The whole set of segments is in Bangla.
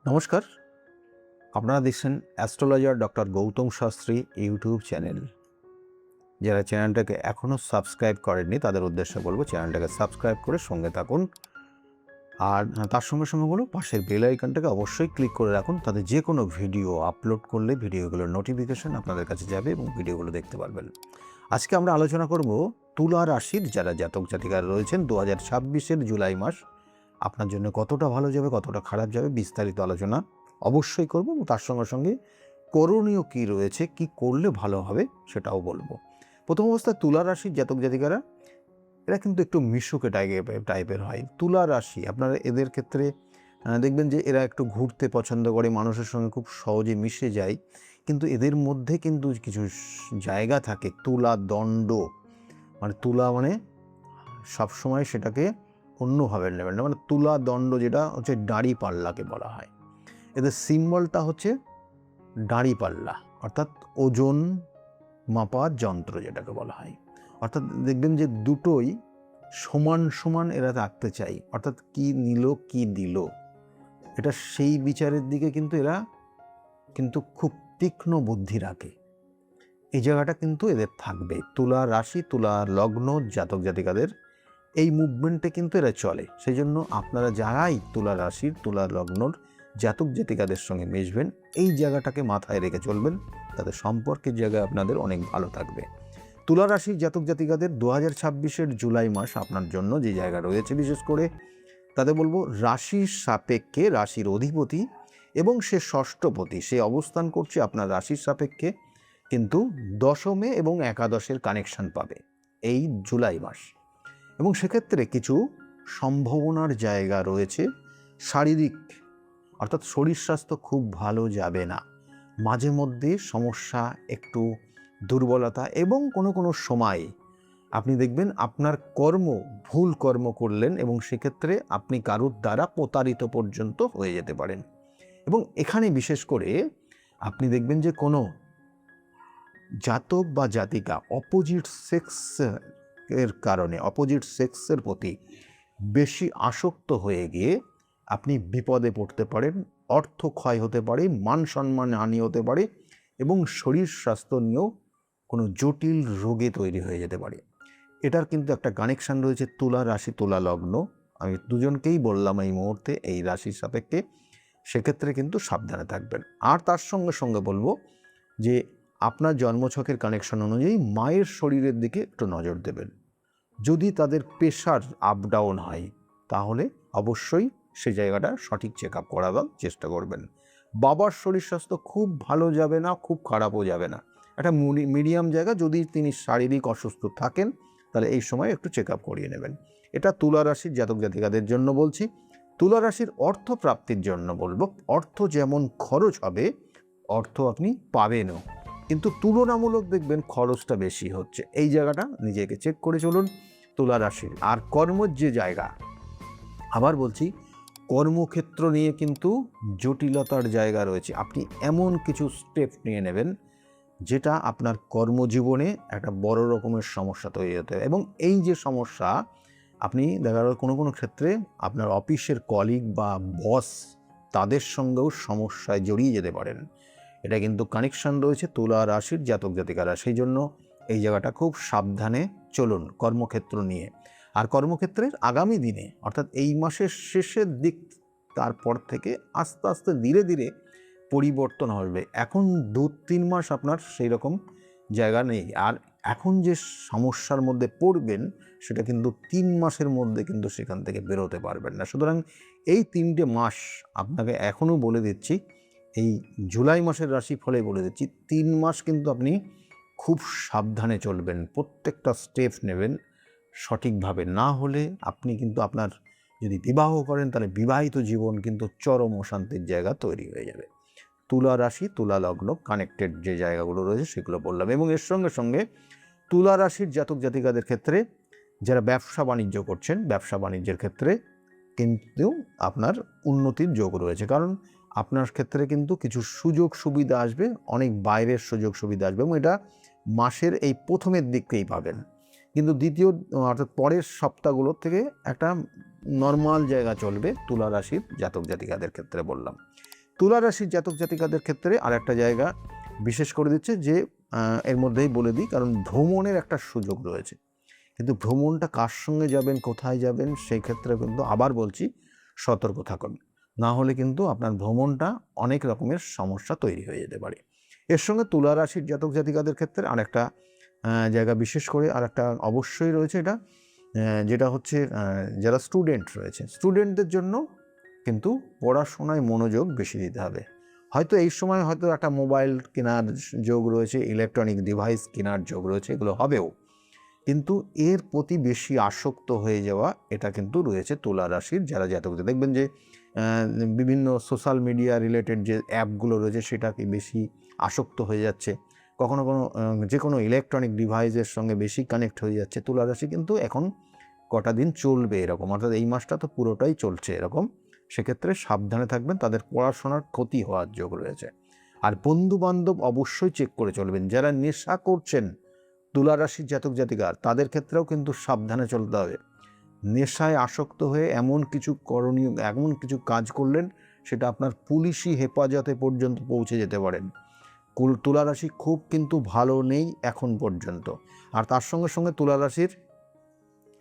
নমস্কার, আপনারা দেখছেন astrologer doctor Gautam Shastri YouTube channel. যারা চ্যানেলটাকে এখনও সাবস্ক্রাইব করেননি তাদের উদ্দেশ্যে বলবো চ্যানেলটাকে সাবস্ক্রাইব করে সঙ্গে থাকুন। আর তার সঙ্গে সঙ্গে বলবো পাশের বেল আইকনটাকে অবশ্যই ক্লিক করে রাখুন, তাতে যে কোনো ভিডিও আপলোড করলে ভিডিওগুলোর নোটিফিকেশন আপনাদের কাছে যাবে এবং ভিডিওগুলো দেখতে পারবেন। আজকে আমরা আলোচনা করব তুলা রাশির যারা জাতক জাতিকারা রয়েছেন 2026-এর জুলাই মাস আপনার জন্য কতটা ভালো যাবে, কতটা খারাপ যাবে, বিস্তারিত আলোচনা অবশ্যই করব এবং তার সঙ্গে সঙ্গে করণীয় কী রয়েছে, কি করলে ভালো হবে সেটাও বলবো। প্রথম অবস্থায় তুলা রাশির জাতক জাতিকারা এরা কিন্তু একটু মিশুকে টাইপের হয়। তুলা রাশি আপনারা এদের ক্ষেত্রে দেখবেন যে এরা একটু ঘুরতে পছন্দ করে, মানুষের সঙ্গে খুব সহজে মিশে যায়, কিন্তু এদের মধ্যে কিন্তু কিছু জায়গা থাকে তুলা দণ্ড, মানে তুলা মানে সবসময় সেটাকে অন্যভাবে নেবেন না, মানে তুলা দণ্ড যেটা হচ্ছে দাঁড়িপাল্লাকে বলা হয়। এদের সিম্বলটা হচ্ছে দাঁড়িপাল্লা, অর্থাৎ ওজন মাপার যন্ত্র যেটাকে বলা হয়। অর্থাৎ দেখবেন যে দুটোই সমান সমান এরা রাখতে চাই, অর্থাৎ কি নিল কি দিল, এটা সেই বিচারের দিকে কিন্তু এরা কিন্তু খুব তীক্ষ্ণ বুদ্ধি রাখে। এই জায়গাটা কিন্তু এদের থাকবে। তুলা রাশি তুলা লগ্ন জাতক জাতিকাদের এই মুভমেন্টে কিন্তু এরা চলে। সেই জন্য আপনারা যারাই তুলা রাশির তুলা লগ্নর জাতক জাতিকাদের সঙ্গে মিশবেন, এই জায়গাটাকে মাথায় রেখে চলবেন, তাতে সম্পর্কের জায়গায় আপনাদের অনেক ভালো থাকবে। তুলা রাশির জাতক জাতিকাদের 2026-এর জুলাই মাস আপনার জন্য যে জায়গা রয়েছে, বিশেষ করে তাতে বলবো রাশির সাপেক্ষে, রাশির অধিপতি এবং সে ষষ্ঠপতি সে অবস্থান করছে আপনার রাশির সাপেক্ষে, কিন্তু দশমে এবং একাদশের কানেকশন পাবে এই জুলাই মাস। এবং সেক্ষেত্রে কিছু সম্ভাবনার জায়গা রয়েছে। শারীরিক অর্থাৎ শরীর স্বাস্থ্য খুব ভালো যাবে না, মাঝে মধ্যে সমস্যা, একটু দুর্বলতা, এবং কোনো কোনো সময় আপনি দেখবেন আপনার ভুল কর্ম করলেন এবং সেক্ষেত্রে আপনি কারোর দ্বারা প্রতারিত পর্যন্ত হয়ে যেতে পারেন। এবং এখানে বিশেষ করে আপনি দেখবেন যে কোনো জাতক বা জাতিকা অপোজিট সেক্সের কারণে, অপোজিট সেক্সের প্রতি বেশি আসক্ত হয়ে গিয়ে আপনি বিপদে পড়তে পারেন, অর্থ ক্ষয় হতে পারে, মান সম্মান হানি হতে পারে এবং শরীর স্বাস্থ্য নিয়েও কোনো জটিল রোগে তৈরি হয়ে যেতে পারে। এটার কিন্তু একটা কানেকশান রয়েছে তুলা রাশি তুলা লগ্ন। আমি দুজনকেই বললাম এই মুহূর্তে এই রাশির সাপেক্ষে, সেক্ষেত্রে কিন্তু সাবধানে থাকবেন। আর তার সঙ্গে সঙ্গে বলবো যে আপনার জন্মছকের কানেকশন অনুযায়ী মায়ের শরীরের দিকে একটু নজর দেবেন। যদি তাদের প্রেশার আপ ডাউন হয় তাহলে অবশ্যই সে জায়গাটা সঠিক চেক আপ করাবার চেষ্টা করবেন। বাবার শরীর স্বাস্থ্য খুব ভালো যাবে না, খুব খারাপও যাবে না, একটা মিডিয়াম জায়গা। যদি তিনি শারীরিক অসুস্থ থাকেন তাহলে এই সময় একটু চেক আপ করিয়ে নেবেন। এটা তুলা রাশির জাতক জাতিকাদের জন্য বলছি। তুলা রাশির অর্থ প্রাপ্তির জন্য বলবো, অর্থ যেমন খরচ হবে অর্থ আপনি পাবেনও, কিন্তু তুলনামূলক দেখবেন খরচটা বেশি হচ্ছে। এই জায়গাটা নিজেকে চেক করে চলুন তুলা রাশির। আর কর্মের যে জায়গা, আবার বলছি, কর্মক্ষেত্র নিয়ে কিন্তু জটিলতার জায়গা রয়েছে। আপনি এমন কিছু স্টেপ নিয়ে নেবেন যেটা আপনার কর্মজীবনে একটা বড় রকমের সমস্যা তৈরি হতে হবে। এবং এই যে সমস্যা, আপনি দেখা গেল কোনো কোনো ক্ষেত্রে আপনার অফিসের কলিগ বা বস তাদের সঙ্গেও সমস্যায় জড়িয়ে যেতে পারেন। এটা কিন্তু কানেকশান রয়েছে তুলা রাশির জাতক জাতিকারা। সেই জন্য এই জায়গাটা খুব সাবধানে চলুন কর্মক্ষেত্র নিয়ে। আর কর্মক্ষেত্রের আগামী দিনে অর্থাৎ এই মাসের শেষের দিক, তারপর থেকে আস্তে আস্তে ধীরে ধীরে পরিবর্তন হবে। এখন 2-3 মাস আপনার সেই রকম জায়গা নেই। আর এখন যে সমস্যার মধ্যে পড়বেন সেটা কিন্তু 3 মাসের মধ্যে কিন্তু সেখান থেকে বেরোতে পারবেন না। সুতরাং এই 3টে মাস আপনাকে এখনও বলে দিচ্ছি, এই জুলাই মাসের রাশিফলে বলে দিচ্ছি, 3 মাস কিন্তু আপনি খুব সাবধানে চলবেন, প্রত্যেকটা স্টেপ নেবেন সঠিকভাবে। না হলে আপনি কিন্তু আপনার যদি বিবাহ করেন তাহলে বিবাহিত জীবন কিন্তু চরম অশান্তির জায়গা তৈরি হয়ে যাবে। তুলা রাশি তুলা লগ্ন কানেক্টেড যে জায়গাগুলো রয়েছে সেগুলো বললাম। এবং এর সঙ্গে সঙ্গে তুলা রাশির জাতক জাতিকাদের ক্ষেত্রে যারা ব্যবসা বাণিজ্য করছেন, ব্যবসা বাণিজ্যের ক্ষেত্রে কিন্তু আপনার উন্নতির যোগ রয়েছে, কারণ আপনার ক্ষেত্রে কিন্তু কিছু সুযোগ সুবিধা আসবে, অনেক বাইরের সুযোগ সুবিধা আসবে, এবং এটা মাসের এই প্রথমের দিকতেই পাবেন। কিন্তু দ্বিতীয় অর্থাৎ পরের সপ্তাহগুলোর থেকে একটা নর্মাল জায়গা চলবে তুলা রাশির জাতক জাতিকাদের ক্ষেত্রে বললাম। তুলা রাশির জাতক জাতিকাদের ক্ষেত্রে আর একটা জায়গা বিশেষ করে দিচ্ছে যে এর মধ্যেই বলে দিই, কারণ ভ্রমণের একটা সুযোগ রয়েছে, কিন্তু ভ্রমণটা কার সঙ্গে যাবেন, কোথায় যাবেন, সেই ক্ষেত্রে কিন্তু আবার বলছি সতর্ক থাকুন, না হলে কিন্তু আপনার ভ্রমণটা অনেক রকমের সমস্যা তৈরি হয়ে যেতে পারে। এর সঙ্গে তুলা রাশির জাতক জাতিকাদের ক্ষেত্রে আরেকটা জায়গা বিশেষ করে আরেকটা অবশ্যই রয়েছে, এটা যেটা হচ্ছে যারা স্টুডেন্ট রয়েছে, স্টুডেন্টদের জন্য কিন্তু পড়াশোনায় মনোযোগ বেশি দিতে হবে। হয়তো এই সময় হয়তো একটা মোবাইল কেনার যোগ রয়েছে, ইলেকট্রনিক ডিভাইস কেনার যোগ রয়েছে, এগুলো হবেও, কিন্তু এর প্রতি বেশি আসক্ত হয়ে যাওয়া এটা কিন্তু রয়েছে তুলা রাশির যারা জাতক। দেখবেন যে বিভিন্ন সোশ্যাল মিডিয়া রিলেটেড যে অ্যাপগুলো রয়েছে সেটাকে বেশি আসক্ত হয়ে যাচ্ছে, কখনো যে কোনো ইলেকট্রনিক ডিভাইসের সঙ্গে বেশি কানেক্ট হয়ে যাচ্ছে। তুলা রাশি কিন্তু এখন কটা দিন চলবে এরকম, অর্থাৎ এই মাসটা তো পুরোটাই চলছে এরকম, সেক্ষেত্রে সাবধানে থাকবেন, তাদের পড়াশোনার ক্ষতি হওয়ার যোগ রয়েছে। আর বন্ধু বান্ধব অবশ্যই চেক করে চলবেন। যারা নেশা করছেন তুলা রাশির জাতক জাতিকা, তাদের ক্ষেত্রেও কিন্তু সাবধানে চলতে হবে। নেশায় আসক্ত হয়ে এমন কিছু করণীয়, এমন কিছু কাজ করলেন সেটা আপনার পুলিশি হেফাজতে পর্যন্ত পৌঁছে যেতে পারেন। তুলা রাশি খুব কিন্তু ভালো নেই এখন পর্যন্ত। আর তার সঙ্গে সঙ্গে তুলা রাশির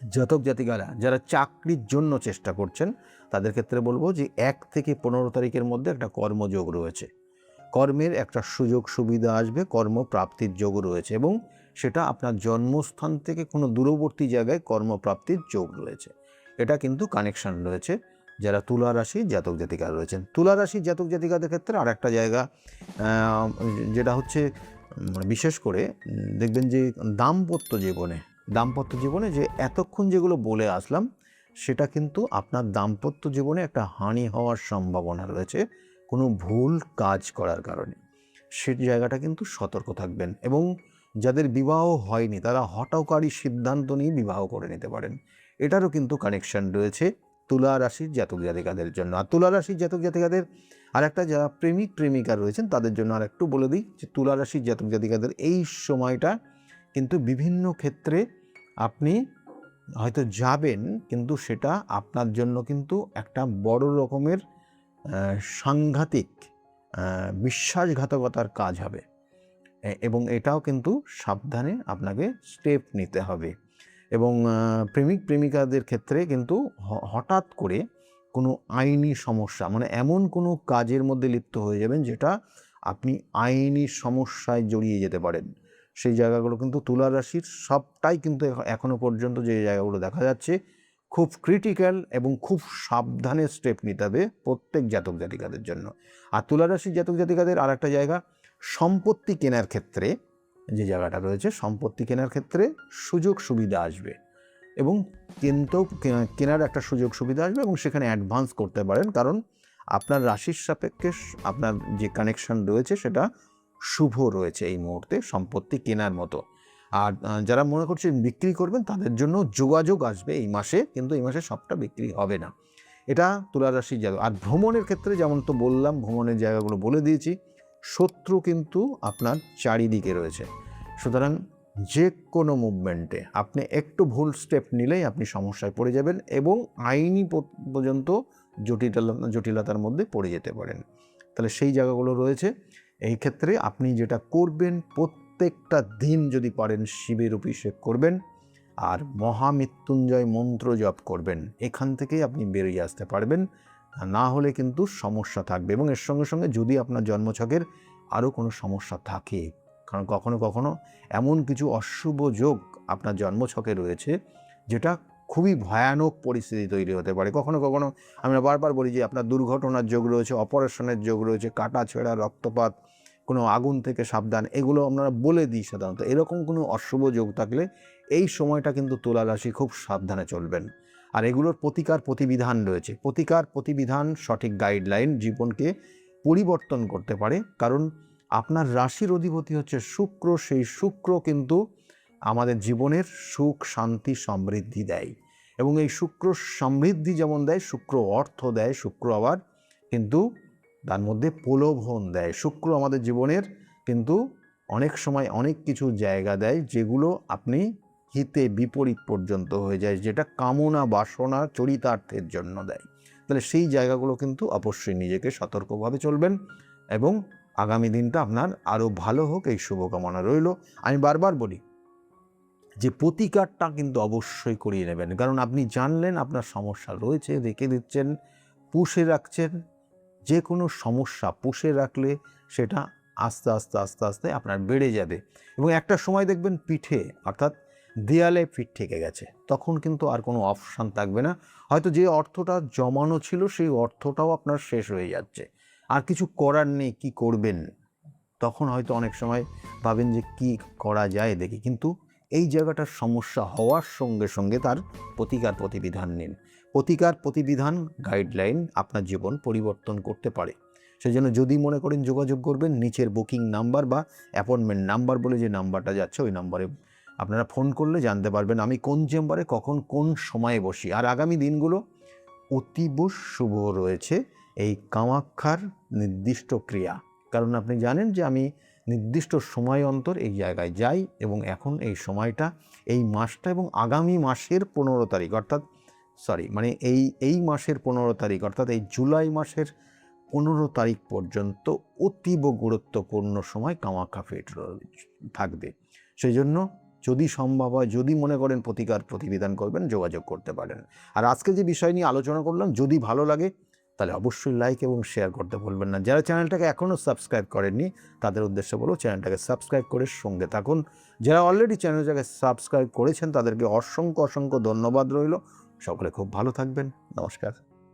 জাতক জাতিকারা যারা চাকরির জন্য চেষ্টা করছেন তাদের ক্ষেত্রে বলবো যে 1 থেকে 15 তারিখের মধ্যে একটা কর্মযোগ রয়েছে, কর্মের একটা সুযোগ সুবিধা আসবে, কর্মপ্রাপ্তির যোগ রয়েছে, এবং সেটা আপনার জন্মস্থান থেকে কোনো দূরবর্তী জায়গায় কর্মপ্রাপ্তির যোগ রয়েছে। এটা কিন্তু কানেকশান রয়েছে যারা তুলা রাশি জাতক জাতিকা রয়েছেন। তুলা রাশি জাতক জাতিকাদের ক্ষেত্রে আর একটা জায়গা যেটা হচ্ছে বিশেষ করে দেখবেন যে দাম্পত্য জীবনে যে এতক্ষণ যেগুলো বলে আসলাম সেটা কিন্তু আপনার দাম্পত্য জীবনে একটা হানি হওয়ার সম্ভাবনা রয়েছে কোনো ভুল কাজ করার কারণে। সেই জায়গাটা কিন্তু সতর্ক থাকবেন, এবং যাদের বিবাহ হয়নি তারা হঠকারী সিদ্ধান্ত নিয়ে বিবাহ করে নিতে পারেন, এটারও কিন্তু কানেকশন রয়েছে তুলা রাশির জাতক জাতিকাদের জন্য। আর তুলা রাশির জাতক জাতিকাদের আর একটা যারা প্রেমিক প্রেমিকা রয়েছেন তাদের জন্য আর একটু বলে দিই যে তুলা রাশির জাতক জাতিকাদের এই সময়টা কিন্তু বিভিন্ন ক্ষেত্রে আপনি হয়তো যাবেন, কিন্তু সেটা আপনার জন্য কিন্তু একটা বড় রকমের সাংঘাতিক বিশ্বাসঘাতকতার কাজ হবে, এবং এটাও কিন্তু সাবধানে আপনাকে স্টেপ নিতে হবে। এবং প্রেমিক প্রেমিকাদের ক্ষেত্রে কিন্তু হঠাৎ করে কোনো আইনি সমস্যা, মানে এমন কোনো কাজের মধ্যে লিপ্ত হয়ে যাবেন যেটা আপনি আইনি সমস্যায় জড়িয়ে যেতে পারেন। সেই জায়গাগুলো কিন্তু তুলা রাশির সবটাই কিন্তু এখনো পর্যন্ত যে জায়গাগুলো দেখা যাচ্ছে খুব ক্রিটিক্যাল, এবং খুব সাবধানে স্টেপ নিতে হবে প্রত্যেক জাতক জাতিকাদের জন্য। আর তুলা রাশির জাতক জাতিকাদের আর একটা জায়গা, সম্পত্তি কেনার ক্ষেত্রে যে জায়গাটা রয়েছে, সম্পত্তি কেনার ক্ষেত্রে সুযোগ সুবিধা আসবে, এবং কেনার একটা সুযোগ সুবিধা আসবে, এবং সেখানে অ্যাডভান্স করতে পারেন, কারণ আপনার রাশির সাপেক্ষে আপনার যে কানেকশন রয়েছে সেটা শুভ রয়েছে এই মুহূর্তে সম্পত্তি কেনার মতো। আর যারা মনে করছেন বিক্রি করবেন তাদের জন্য যোগাযোগ আসবে এই মাসে, কিন্তু এই মাসে সবটা বিক্রি হবে না, এটা তুলা রাশির জায়গা। আর ভ্রমণের ক্ষেত্রে যেমন তো বললাম, ভ্রমণের জায়গাগুলো বলে দিয়েছি, শত্রু কিন্তু আপনার চারিদিকে রয়েছে, সুতরাং যে কোনো মুভমেন্টে আপনি একটু ভুল স্টেপ নিলেই আপনি সমস্যায় পড়ে যাবেন, এবং আইনি পর্যন্ত জটিলতার মধ্যে পড়ে যেতে পারেন। তাহলে সেই জায়গাগুলো রয়েছে। এই ক্ষেত্রে আপনি যেটা করবেন, প্রত্যেকটা দিন যদি পারেন শিবের অভিষেক করবেন আর মহামৃত্যুঞ্জয় মন্ত্র জপ করবেন, এখান থেকেই আপনি বেরিয়ে আসতে পারবেন, না হলে কিন্তু সমস্যা থাকবে। এবং এর সঙ্গে সঙ্গে যদি আপনার জন্মছকের আরও কোনো সমস্যা থাকে, কারণ কখনো কখনো এমন কিছু অশুভ যোগ আপনার জন্মছকে রয়েছে যেটা খুবই ভয়ানক পরিস্থিতি তৈরি হতে পারে। কখনো কখনো আমরা বারবার বলি যে আপনার দুর্ঘটনার যোগ রয়েছে, অপারেশনের যোগ রয়েছে, কাটা ছেঁড়া, রক্তপাত, কোনো আগুন থেকে সাবধান, এগুলো আমরা বলে দিই সাধারণত। এরকম কোনো অশুভ যোগ থাকলে এই সময়টা কিন্তু তুলা রাশি খুব সাবধানে চলবেন। আর এগুলোর প্রতিবিধান রয়েছে, প্রতিবিধান সঠিক গাইডলাইন জীবনকে পরিবর্তন করতে পারে, কারণ আপনার রাশির অধিপতি হচ্ছে শুক্র, সেই শুক্র কিন্তু আমাদের জীবনের সুখ শান্তি সমৃদ্ধি দেয়, এবং এই শুক্র সমৃদ্ধি যেমন দেয়, শুক্র অর্থ দেয়, শুক্র আবার কিন্তু তার মধ্যে প্রলোভন দেয়। শুক্র আমাদের জীবনের কিন্তু অনেক সময় অনেক কিছু জায়গা দেয় যেগুলো আপনি হিতে বিপরীত পর্যন্ত হয়ে যায়, যেটা কামনা বাসনা চরিতার্থের জন্য দেয়। তাহলে সেই জায়গাগুলো কিন্তু অবশ্যই নিজেকে সতর্কভাবে চলবেন এবং আগামী দিনটা আপনার আরও ভালো হোক এই শুভকামনা রইল। আমি বারবার বলি যে প্রতিকারটা কিন্তু অবশ্যই করিয়ে নেবেন, কারণ আপনি জানলেন আপনার সমস্যা রয়েছে, রেখে দিচ্ছেন, পুষে রাখছেন। যে কোনো সমস্যা পুষে রাখলে সেটা আস্তে আস্তে আস্তে আস্তে আপনার বেড়ে যাবে এবং একটা সময় দেখবেন পিঠে অর্থাৎ দেয়ালে পিঠ ঠেকে গেছে, তখন কিন্তু আর কোনো অপশান থাকবে না। হয়তো যে অর্থটা জমানো ছিল সেই অর্থটাও আপনার শেষ হয়ে যাচ্ছে, আর কিছু করার নেই, কি করবেন? তখন হয়তো অনেক সময় ভাবেন যে কি করা যায় দেখি, কিন্তু এই জায়গাটার সমস্যা হওয়ার সঙ্গে সঙ্গে তার প্রতিকার প্রতিবিধান নিন। প্রতিকার প্রতিবিধান গাইডলাইন আপনার জীবন পরিবর্তন করতে পারে। সেজন্য যদি মনে করেন যোগাযোগ করবেন, নিচের বুকিং নাম্বার বা অ্যাপয়েন্টমেন্ট নাম্বার বলে যে নাম্বারটা যাচ্ছে ওই নাম্বারে আপনারা ফোন করলে জানতে পারবেন আমি কোন চেম্বারে কখন কোন সময়ে বসি। আর আগামী দিনগুলো অতীব শুভ রয়েছে এই কামাক্ষার নির্দিষ্ট ক্রিয়া, কারণ আপনি জানেন যে আমি নির্দিষ্ট সময় অন্তর এই জায়গায় যাই এবং এখন এই সময়টা, এই মাসটা এবং আগামী মাসের 15 তারিখ অর্থাৎ এই মাসের 15 তারিখ অর্থাৎ এই জুলাই মাসের 15 তারিখ পর্যন্ত অতীব গুরুত্বপূর্ণ সময় কামাক্ষা ফিট থাকবে। সেই জন্য যদি সম্ভব হয়, যদি মনে করেন প্রতিকার প্রতিবিধান করবেন, যোগাযোগ করতে পারেন। আর আজকে যে বিষয় নিয়ে আলোচনা করলাম যদি ভালো লাগে তাহলে অবশ্যই লাইক এবং শেয়ার করতে ভুলবেন না। যারা চ্যানেলটাকে এখনও সাবস্ক্রাইব করেননি তাদের উদ্দেশ্যে বলবো চ্যানেলটাকে সাবস্ক্রাইব করে সঙ্গে থাকুন। যারা অলরেডি চ্যানেলটাকে সাবস্ক্রাইব করেছেন তাদেরকে অসংখ্য অসংখ্য ধন্যবাদ রইল। সকলে খুব ভালো থাকবেন। নমস্কার।